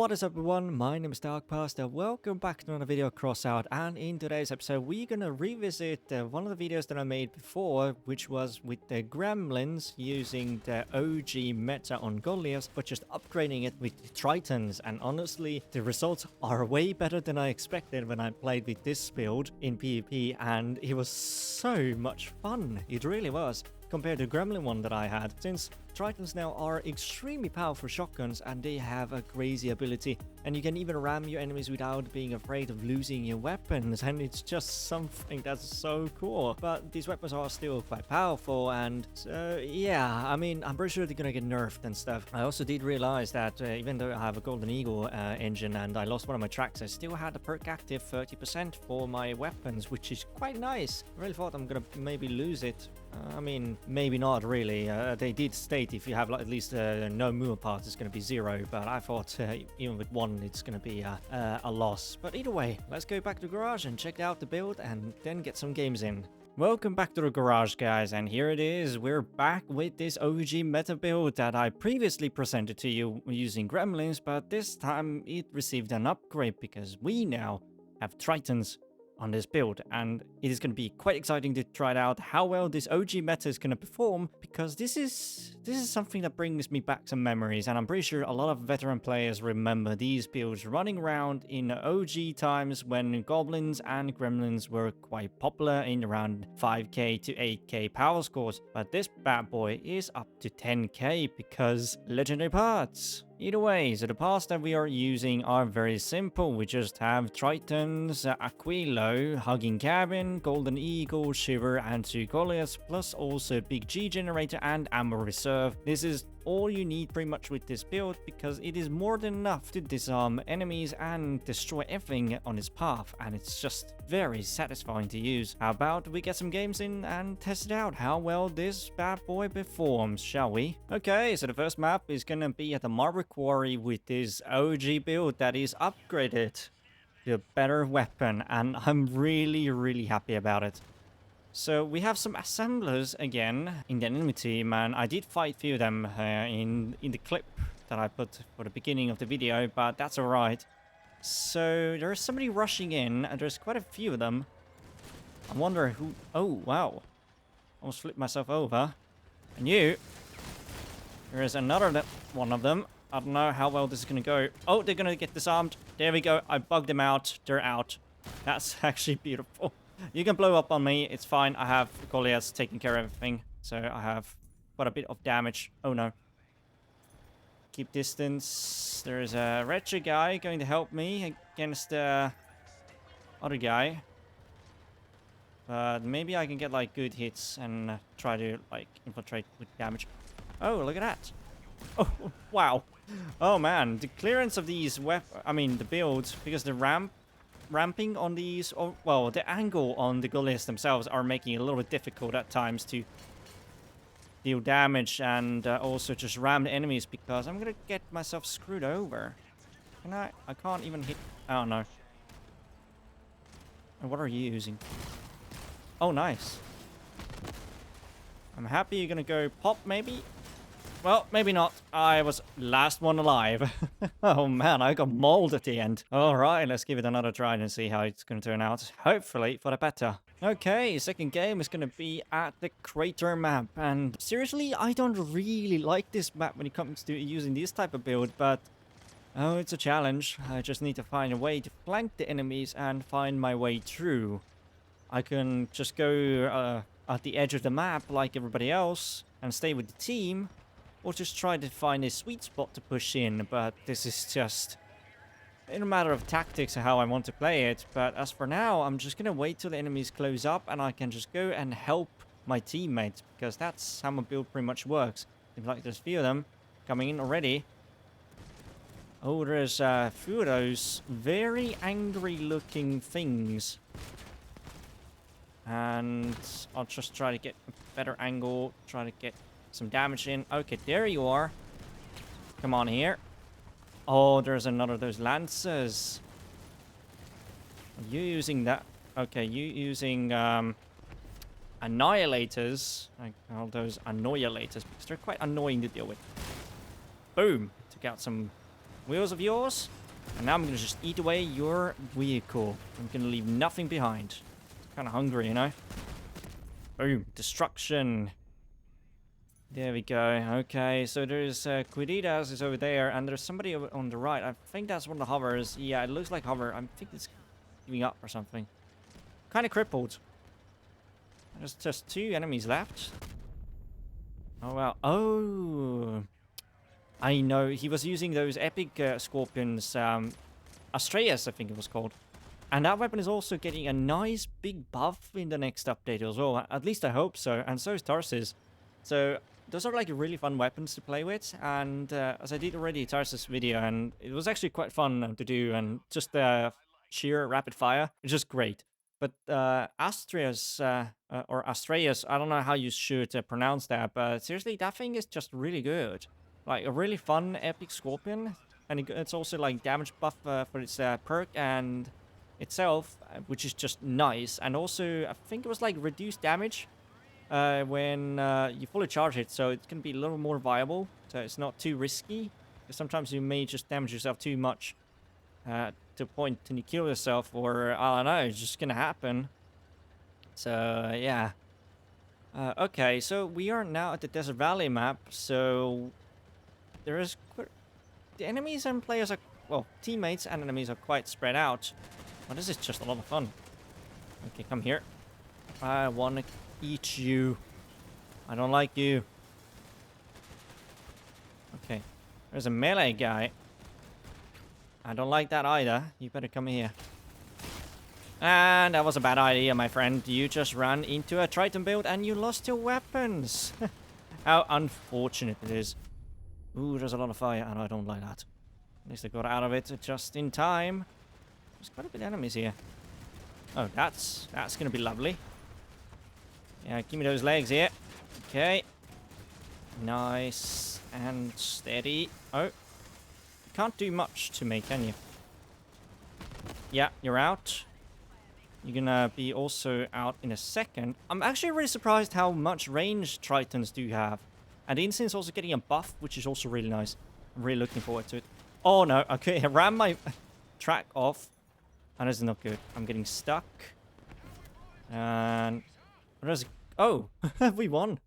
What is up everyone, my name is Darkpasta, welcome back to another video of Crossout, and in today's episode we're gonna revisit one of the videos that I made before, which was with the Gremlins using the OG meta on Goliaths, but just upgrading it with Tritons, and honestly the results are way better than I expected when I played with this build in PvP, and it was so much fun, it really was, compared to the Gremlin one that I had, since Tritons now are extremely powerful shotguns and they have a crazy ability, and you can even ram your enemies without being afraid of losing your weapons, and it's just something that's so cool. But these weapons are still quite powerful, and so yeah, I mean, I'm pretty sure they're gonna get nerfed and stuff. I also did realize that even though I have a Golden Eagle engine and I lost one of my tracks, I still had the perk active 30% for my weapons, which is quite nice. I really thought I'm gonna maybe lose it. I mean, maybe not really. They did state if you have like, at least no movement parts, it's going to be 0. But I thought even with 1, it's going to be a loss. But either way, let's go back to the garage and check out the build and then get some games in. Welcome back to the garage, guys, and here it is. We're back with this OG meta build that I previously presented to you using Gremlins, but this time it received an upgrade because we now have Tritons on this build, and it is going to be quite exciting to try it out how well this OG meta is going to perform, because this is something that brings me back some memories, and I'm pretty sure a lot of veteran players remember these builds running around in OG times when goblins and gremlins were quite popular in around 5k to 8k power scores, but this bad boy is up to 10k because legendary parts. Either way, so the parts that we are using are very simple. We just have Tritons, Aquilo, Hugging Cabin, Golden Eagle, Shiver, and 2 Goliaths, plus also Big G Generator and Ammo Reserve. This is all you need pretty much with this build, because it is more than enough to disarm enemies and destroy everything on its path, and it's just very satisfying to use. How about we get some games in and test it out how well this bad boy performs, shall we? Okay, so the first map is gonna be at the Marble Quarry with this OG build that is upgraded to a better weapon, and I'm really happy about it. So we have some assemblers again in the enemy team, and I did fight a few of them in the clip that I put for the beginning of the video, but that's alright. So there's somebody rushing in, and there's quite a few of them. I wonder who... Oh, wow. Almost flipped myself over. And you... There is another one of them. I don't know how well this is going to go. Oh, they're going to get disarmed. There we go. I bugged them out. They're out. That's actually beautiful. You can blow up on me, it's fine. I have Goliaths taking care of everything, so I have quite a bit of damage. Oh no. Keep distance. There's a wretched guy going to help me against the other guy. But maybe I can get like good hits and try to like infiltrate with damage. Oh, look at that. Oh, wow. Oh man, the clearance of these the builds, because the ramping on these, or well, the angle on the Goliaths themselves are making it a little bit difficult at times to deal damage and also just ram the enemies, because I'm gonna get myself screwed over. Can I can't even hit. Oh no. And what are you using? Oh, nice. I'm happy you're gonna go pop, maybe. Well, maybe not. I was last one alive. Oh man, I got mauled at the end. Alright, let's give it another try and see how it's going to turn out. Hopefully for the better. Okay, second game is going to be at the crater map. And seriously, I don't really like this map when it comes to using this type of build, but... Oh, it's a challenge. I just need to find a way to flank the enemies and find my way through. I can just go at the edge of the map like everybody else and stay with the team, or just try to find a sweet spot to push in, but this is just in a matter of tactics and how I want to play it. But as for now, I'm just gonna wait till the enemies close up and I can just go and help my teammates, because that's how my build pretty much works. Seems like there's a few of them coming in already. Oh, there's a few of those very angry looking things. And I'll just try to get a better angle, try to get some damage in. Okay, there you are. Come on here. Oh, there's another of those lancers. Are you using that? Okay, you using annihilators. I call those annoyulators because they're quite annoying to deal with. Boom. Took out some wheels of yours. And now I'm going to just eat away your vehicle. I'm going to leave nothing behind. Kind of hungry, you know? Boom. Destruction. There we go. Okay, so there's Quiritas is over there, and there's somebody over on the right. I think that's one of the hovers. Yeah, it looks like hover. I think it's giving up or something. Kind of crippled. There's just 2 enemies left. Oh, well. Oh. I know. He was using those epic scorpions. Astraeus, I think it was called. And that weapon is also getting a nice big buff in the next update as well. At least I hope so. And so is Tarsus. So those are like really fun weapons to play with. And as I did already Tarsus video, and it was actually quite fun to do. And just sheer rapid fire. It's just great. But Astraeus, or Astraeus, I don't know how you should pronounce that. But seriously, that thing is just really good. Like a really fun epic scorpion. And it's also like damage buff for its perk and itself, which is just nice. And also, I think it was like reduced damage when you fully charge it, so it can be a little more viable, so it's not too risky. Because sometimes you may just damage yourself too much to a point and you kill yourself, or I don't know, it's just gonna happen. So yeah. Okay, so we are now at the Desert Valley map, so there is the enemies and players are, well, teammates and enemies are quite spread out. But this is just a lot of fun. Okay, come here. I want to eat you. I don't like you. Okay, there's a melee guy. I don't like that either. You better come here. And that was a bad idea, my friend. You just ran into a Triton build and you lost your weapons. How unfortunate it is. Ooh, there's a lot of fire, and I don't like that. At least I got out of it just in time. There's quite a bit of enemies here. Oh, that's gonna be lovely. Yeah, give me those legs here. Okay. Nice and steady. Oh. You can't do much to me, can you? Yeah, you're out. You're gonna be also out in a second. I'm actually really surprised how much range Tritons do have. And the Incense also getting a buff, which is also really nice. I'm really looking forward to it. Oh no, okay, I ran my track off. And this is not good. I'm getting stuck. And oh, we won.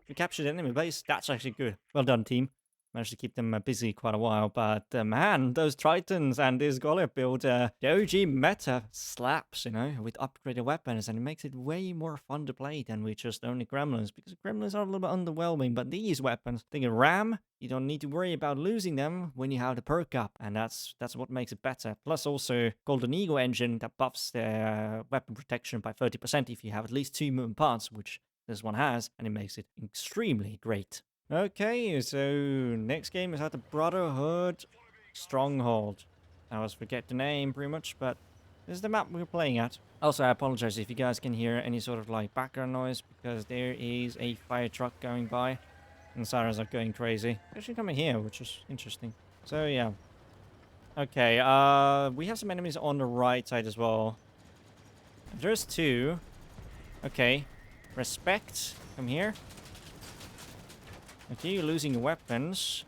We captured the enemy base. That's actually good. Well done, team. Managed to keep them busy quite a while. But man, those Tritons and this Goliath build, the OG meta slaps, you know, with upgraded weapons. And it makes it way more fun to play than with just only Gremlins. Because Gremlins are a little bit underwhelming. But these weapons, they can ram. You don't need to worry about losing them when you have the perk up. And that's what makes it better. Plus also Golden Eagle engine that buffs the weapon protection by 30% if you have at least 2 movement parts, which this one has. And it makes it extremely great. Okay, so next game is at the Brotherhood Stronghold. I always forget the name pretty much, but this is the map we're playing at. Also, I apologize if you guys can hear any sort of like background noise, because there is a fire truck going by and sirens are going crazy. Actually coming here, which is interesting. So yeah. Okay, we have some enemies on the right side as well. There's 2. Okay, respect. Come here. Okay, you're losing your weapons.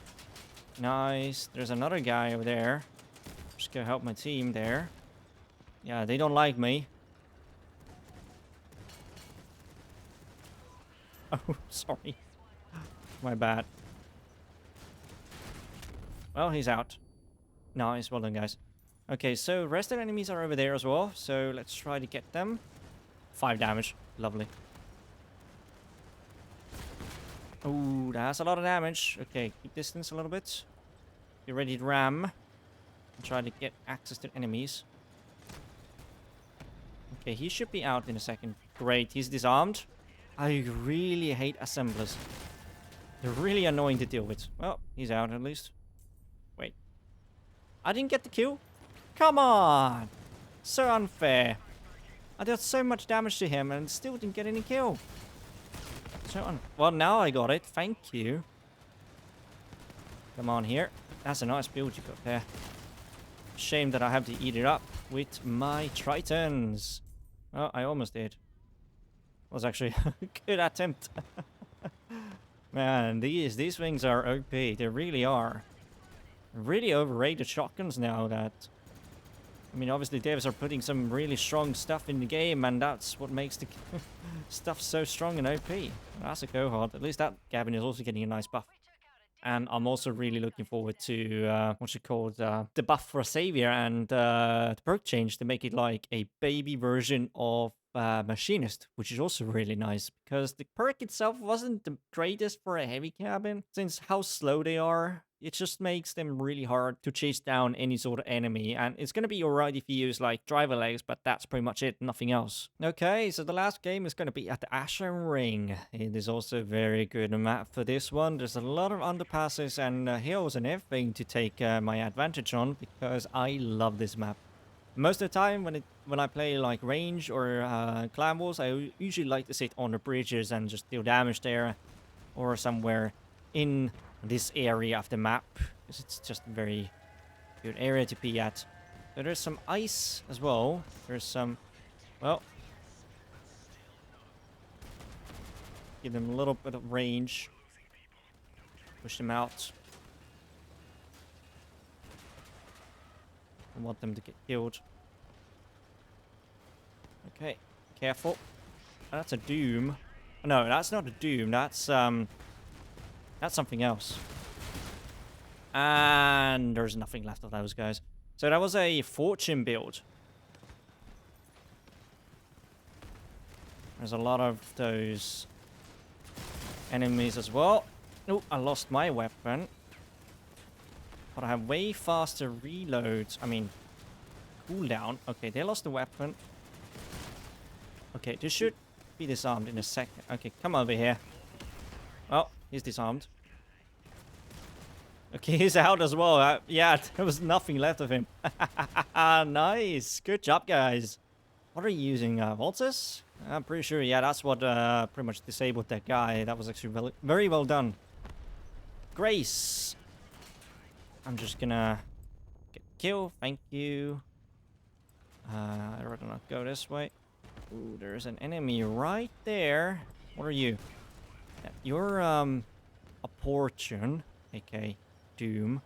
Nice. There's another guy over there. Just go help my team there. Yeah, they don't like me. Oh, sorry. My bad. Well, he's out. Nice. Well done, guys. Okay, so rest of the enemies are over there as well. So let's try to get them. 5 damage. Lovely. Oh, that's a lot of damage. Okay, keep distance a little bit. Get ready to ram. And try to get access to enemies. Okay, he should be out in a second. Great, he's disarmed. I really hate assemblers. They're really annoying to deal with. Well, he's out at least. Wait. I didn't get the kill? Come on! So unfair. I did so much damage to him and still didn't get any kill. Well, now I got it. Thank you. Come on here. That's a nice build you got there. Shame that I have to eat it up with my Tritons. Oh, I almost did. Was actually a good attempt. Man, these things are OP. They really are. really overrated shotguns now that... I mean, obviously devs are putting some really strong stuff in the game, and that's what makes the stuff so strong and OP. That's a cohort. At least that Gavin is also getting a nice buff. And I'm also really looking forward to, what's it called, the buff for Savior and the perk change to make it like a baby version of Machinist, which is also really nice because the perk itself wasn't the greatest for a heavy cabin, since how slow they are. It just makes them really hard to chase down any sort of enemy, and it's gonna be alright if you use like driver legs, but that's pretty much it, nothing else. Okay, so the last game is gonna be at the Ashen Ring. It is also a very good map for this one. There's a lot of underpasses and hills and everything to take my advantage on, because I love this map. Most of the time when I play like range or clan wars, I usually like to sit on the bridges and just deal damage there, or somewhere in this area of the map, because it's just a very good area to be at. So there's some ice as well. There's some, well, give them a little bit of range. Push them out. I want them to get killed. Okay, careful. Oh, that's a Doom. No, that's not a Doom. That's something else. And there's nothing left of those guys. So that was a Fortune build. There's a lot of those enemies as well. Oh, I lost my weapon. But I have way faster reloads. I mean, cooldown. Okay, they lost the weapon. Okay, this should be disarmed in a second. Okay, come over here. Oh, he's disarmed. Okay, he's out as well. Yeah, there was nothing left of him. Nice. Good job, guys. What are you using? Voltus? I'm pretty sure, yeah, that's what pretty much disabled that guy. That was actually very well done. Grace. I'm just gonna get killed. Thank you. I'd rather not go this way. Ooh, there's an enemy right there. What are you? Yeah, you're, a Fortune, aka Doom.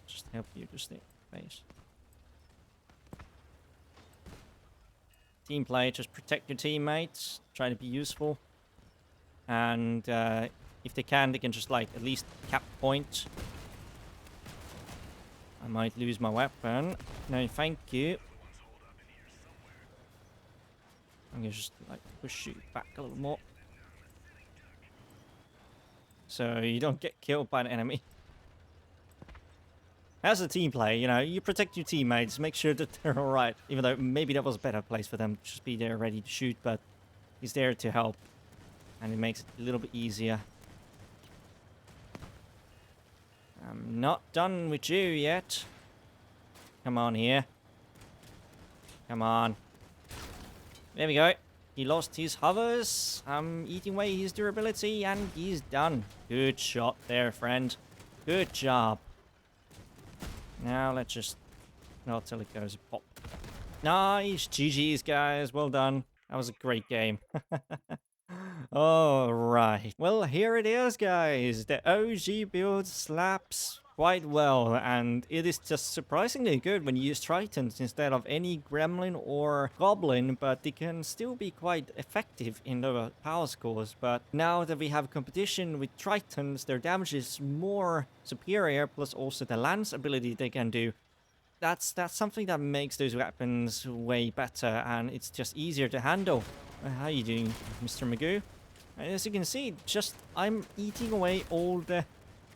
Just help you to stay face. Team play, just protect your teammates. Try to be useful. And if they can just like at least cap point. I might lose my weapon. No, thank you. I'm gonna just like push you back a little more, so you don't get killed by an enemy. As a team play, you know, you protect your teammates, make sure that they're alright. Even though maybe that was a better place for them to just be there ready to shoot, but he's there to help. And it makes it a little bit easier. I'm not done with you yet. Come on here. Come on. There we go. He lost his hovers. I'm eating away his durability, and he's done. Good shot there, friend. Good job. Now let's just... not till it goes pop. Nice. GG's, guys. Well done. That was a great game. Alright. Well, here it is, guys. The OG build slaps quite well, and it is just surprisingly good when you use Tritons instead of any Gremlin or Goblin, but they can still be quite effective in the power scores. But now that we have competition with Tritons, their damage is more superior, plus also the lance ability they can do. That's something that makes those weapons way better, and it's just easier to handle. How are you doing, Mr. Magoo? As you can see, I'm eating away all the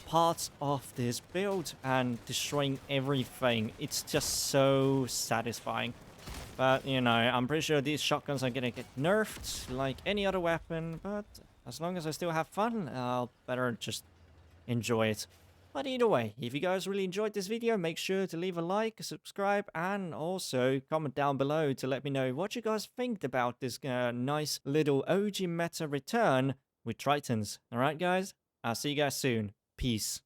parts of this build and destroying everything. It's just so satisfying. But, you know, I'm pretty sure these shotguns are gonna get nerfed like any other weapon, but as long as I still have fun, I'll better just enjoy it. But either way, if you guys really enjoyed this video, make sure to leave a like, subscribe, and also comment down below to let me know what you guys think about this nice little OG meta return with Tritons. Alright guys, I'll see you guys soon. Peace.